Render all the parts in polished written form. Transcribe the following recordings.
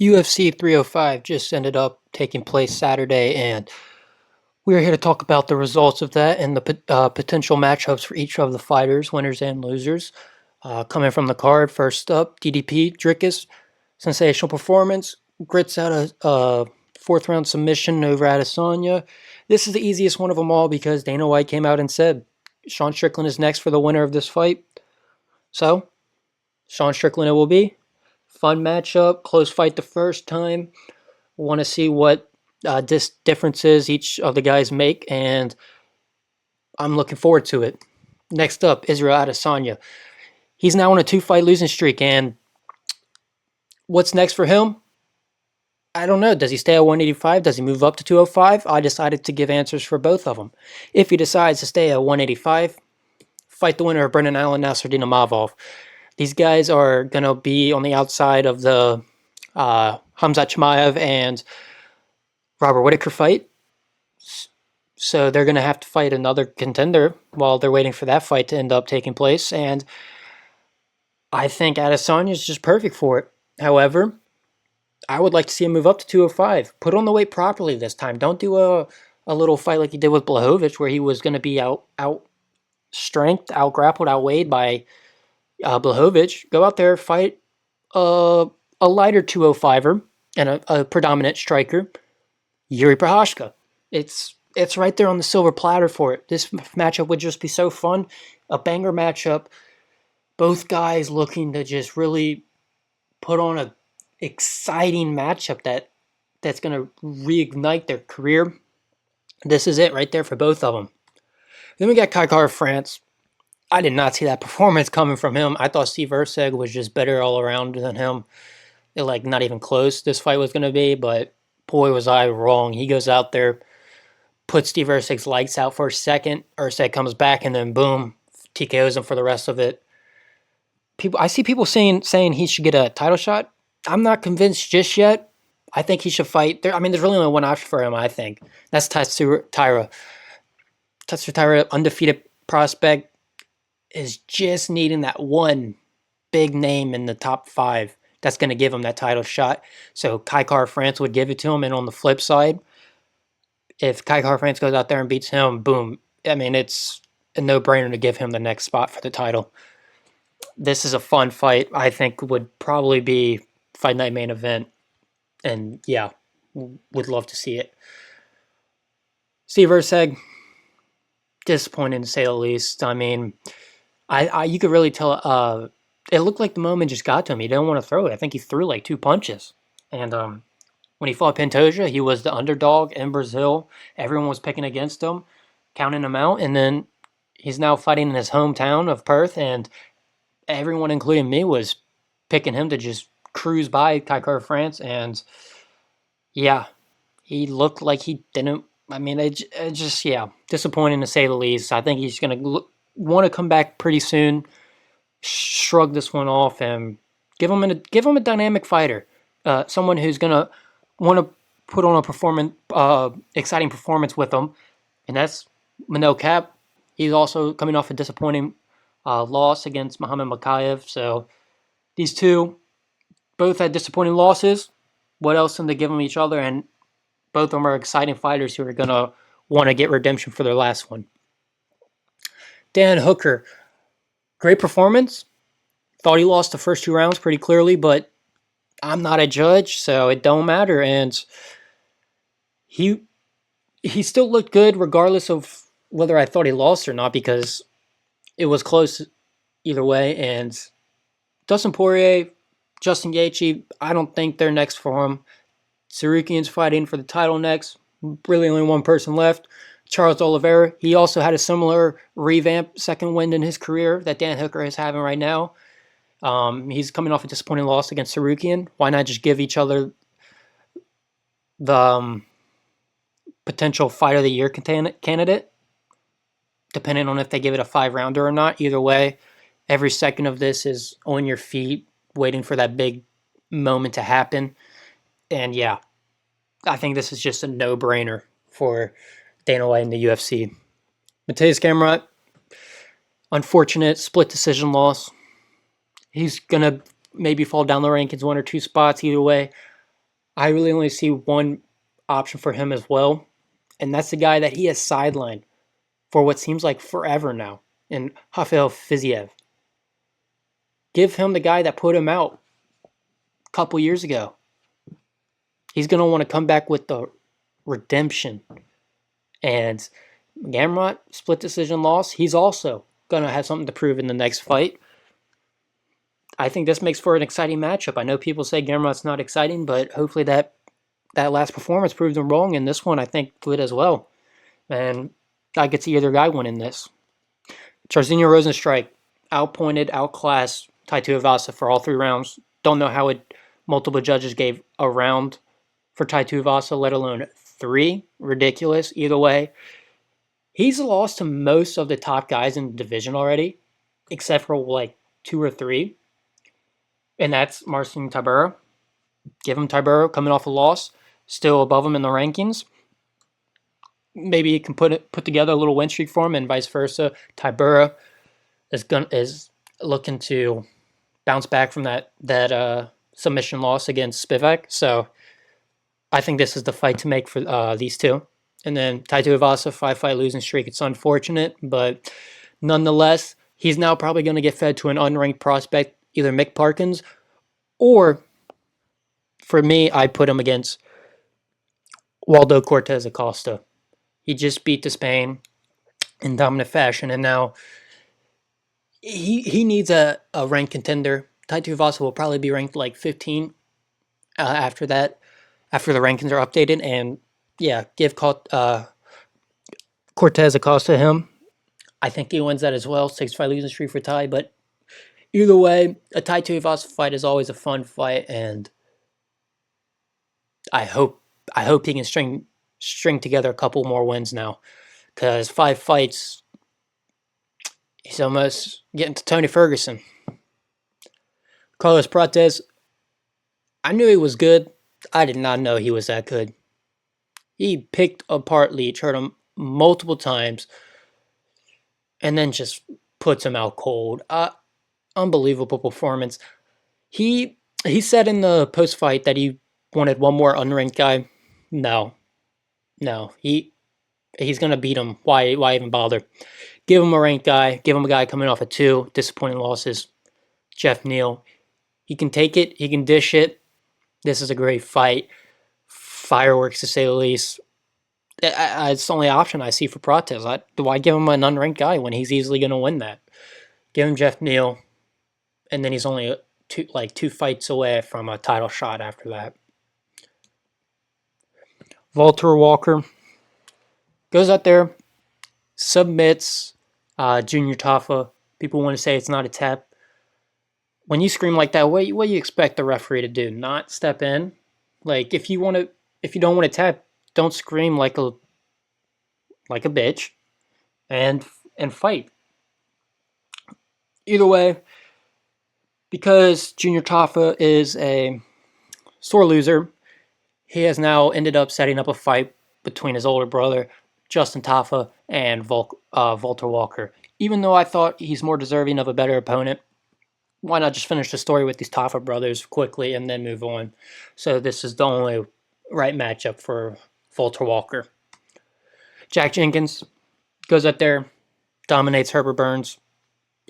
UFC 305 just ended up taking place Saturday, and we are here to talk about the results of that and the potential matchups for each of the fighters, winners and losers. Coming from the card, first up, DDP Drickus, sensational performance, grits out a fourth round submission over Adesanya. This is the easiest one of them all because Dana White came out and said Sean Strickland is next for the winner of this fight. So, Sean Strickland it will be. Fun matchup, close fight the first time. Want to see what differences each of the guys make, and I'm looking forward to it. Next up, Israel Adesanya. He's now on a two-fight losing streak, and what's next for him? I don't know. Does he stay at 185? Does he move up to 205? I decided to give answers for both of them. If he decides to stay at 185, fight the winner of Brendan Allen, Nasruddin Imavov. These guys are going to be on the outside of the Hamzat Chimaev and Robert Whitaker fight. So they're going to have to fight another contender while they're waiting for that fight to end up taking place. And I think Adesanya is just perfect for it. However, I would like to see him move up to 205. Put on the weight properly this time. Don't do a little fight like he did with Blachowicz, where he was going to be out strength, out grappled, outweighed by Blachowicz. Go out there, fight a lighter 205er and a predominant striker, Yuri Prochazka. It's right there on the silver platter for it. This matchup would just be so fun. A banger matchup. Both guys looking to just really put on a exciting matchup that's going to reignite their career. This is it right there for both of them. Then we got Kai France. I did not see that performance coming from him. I thought Steve Erceg was just better all around than him. Like, not even close this fight was going to be, but boy was I wrong. He goes out there, puts Steve Erceg's lights out for a second. Erceg comes back, and then boom, TKOs him for the rest of it. I see people saying he should get a title shot. I'm not convinced just yet. I think he should fight. There's really only one option for him, I think. That's Tatsuro Taira. Tatsuro Taira, undefeated prospect, is just needing that one big name in the top 5 that's going to give him that title shot. So Kai France would give it to him, and on the flip side, if Kai France goes out there and beats him, boom. I mean, it's a no-brainer to give him the next spot for the title. This is a fun fight. I think would probably be Fight Night main event. And yeah, would love to see it. Steve Erceg, disappointing to say the least. I mean, you could really tell. It looked like the moment just got to him. He didn't want to throw it. I think he threw like 2 punches. And when he fought Pantoja, he was the underdog in Brazil. Everyone was picking against him, counting him out. And then he's now fighting in his hometown of Perth, and everyone, including me, was picking him to just cruise by Kai France. And yeah, he looked like he didn't. I mean, it just, yeah, disappointing to say the least. I think he's going to want to come back pretty soon, shrug this one off, and give him a dynamic fighter, someone who's going to want to put on a exciting performance with him, and that's Manel Cap. He's also coming off a disappointing loss against Muhammad Makayev. So these two both had disappointing losses. What else can they give them each other? And both of them are exciting fighters who are going to want to get redemption for their last one. Dan Hooker, great performance. Thought he lost the first 2 rounds pretty clearly, but I'm not a judge, so it don't matter. And he still looked good regardless of whether I thought he lost or not, because it was close either way. And Dustin Poirier, Justin Gaethje, I don't think they're next for him. Sarukian's fighting for the title next. Really only one person left. Charles Oliveira, he also had a similar revamp second win in his career that Dan Hooker is having right now. He's coming off a disappointing loss against Sarukian. Why not just give each other the potential Fight of the Year candidate, depending on if they give it a 5-rounder or not? Either way, every second of this is on your feet, waiting for that big moment to happen. And yeah, I think this is just a no-brainer for Dana White and the UFC. Mateusz Gamrot, unfortunate split decision loss. He's going to maybe fall down the rankings 1 or 2 spots either way. I really only see one option for him as well, and that's the guy that he has sidelined for what seems like forever now, in Rafael Fiziev. Give him the guy that put him out a couple years ago. He's going to want to come back with the redemption. And Gamrot, split decision loss, he's also going to have something to prove in the next fight. I think this makes for an exciting matchup. I know people say Gamrot's not exciting, but hopefully that last performance proved them wrong, and this one I think would as well. And I could see either guy winning this. Jairzinho Rosenstrike outpointed, outclassed Tai Tuivasa for all 3 rounds. Don't know how multiple judges gave a round for Tai Tuivasa, let alone 3. Ridiculous. Either way, he's lost to most of the top guys in the division already, except for like 2 or 3. And that's Marcin Tybura. Give him Tybura coming off a loss, still above him in the rankings. Maybe he can put together a little win streak for him, and vice versa. Tybura is looking to bounce back from that submission loss against Spivak. So I think this is the fight to make for these two. And then Tai Tuivasa, 5-fight losing streak. It's unfortunate, but nonetheless, he's now probably going to get fed to an unranked prospect, either Mick Parkins, or for me, I put him against Waldo Cortez Acosta. He just beat the Spain in dominant fashion, and now he needs a ranked contender. Tai Tuivasa will probably be ranked like 15 after that, after the rankings are updated, and yeah, give Cortez Acosta him. I think he wins that as well. 6-fight losing streak for Tai, but either way, a Tai Tuivasa fight is always a fun fight, and I hope he can string together a couple more wins now, because 5 fights, he's almost getting to Tony Ferguson. Carlos Prates, I knew he was good. I did not know he was that good. He picked apart Leach, hurt him multiple times, and then just puts him out cold. Unbelievable performance. He said in the post fight that he wanted one more unranked guy. No, he's gonna beat him. Why even bother? Give him a ranked guy. Give him a guy coming off of 2 disappointing losses. Jeff Neal. He can take it. He can dish it. This is a great fight. Fireworks to say the least. It's the only option I see for Prates. Why give him an unranked guy when he's easily going to win that? Give him Jeff Neal, and then he's only 2 fights away from a title shot after that. Walter Walker goes out there, submits Junior Tafa. People want to say it's not a tap. When you scream like that, what do you expect the referee to do? Not step in? Like if you don't want to tap, don't scream like a bitch, and fight. Either way, because Junior Tafa is a sore loser, he has now ended up setting up a fight between his older brother, Justin Tafa, and Walter Walker. Even though I thought he's more deserving of a better opponent, why not just finish the story with these Tafa brothers quickly and then move on? So this is the only right matchup for Walter Walker. Jack Jenkins goes up there, dominates Herbert Burns.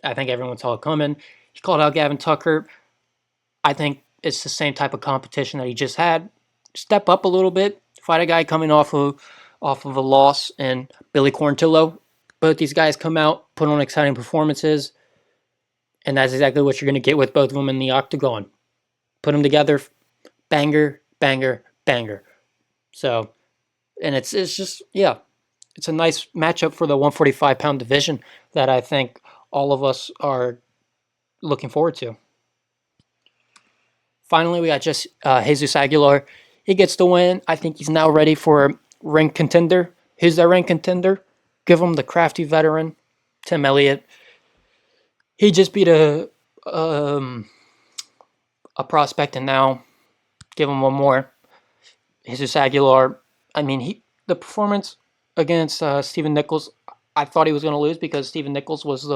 I think everyone saw it coming. He called out Gavin Tucker. I think it's the same type of competition that he just had. Step up a little bit. Fight a guy coming off of a loss, and Billy Quarantillo. Both these guys come out, put on exciting performances, and that's exactly what you're going to get with both of them in the octagon. Put them together, banger, banger, banger. So, and it's just, yeah, it's a nice matchup for the 145-pound division that I think all of us are looking forward to. Finally, we got just Jesus Aguilar. He gets the win. I think he's now ready for a ranked contender. Who's that ranked contender? Give him the crafty veteran, Tim Elliott. He just beat a prospect, and now give him one more. Jesus Aguilar. I mean, the performance against Stephen Nichols, I thought he was going to lose because Stephen Nichols was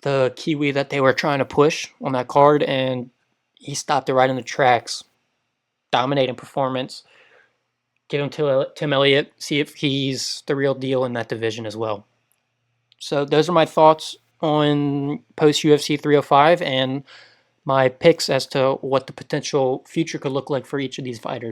the Kiwi that they were trying to push on that card, and he stopped it right in the tracks. dominating performance. Give him to Tim Elliott, see if he's the real deal in that division as well. So those are my thoughts on post UFC 305 and my picks as to what the potential future could look like for each of these fighters.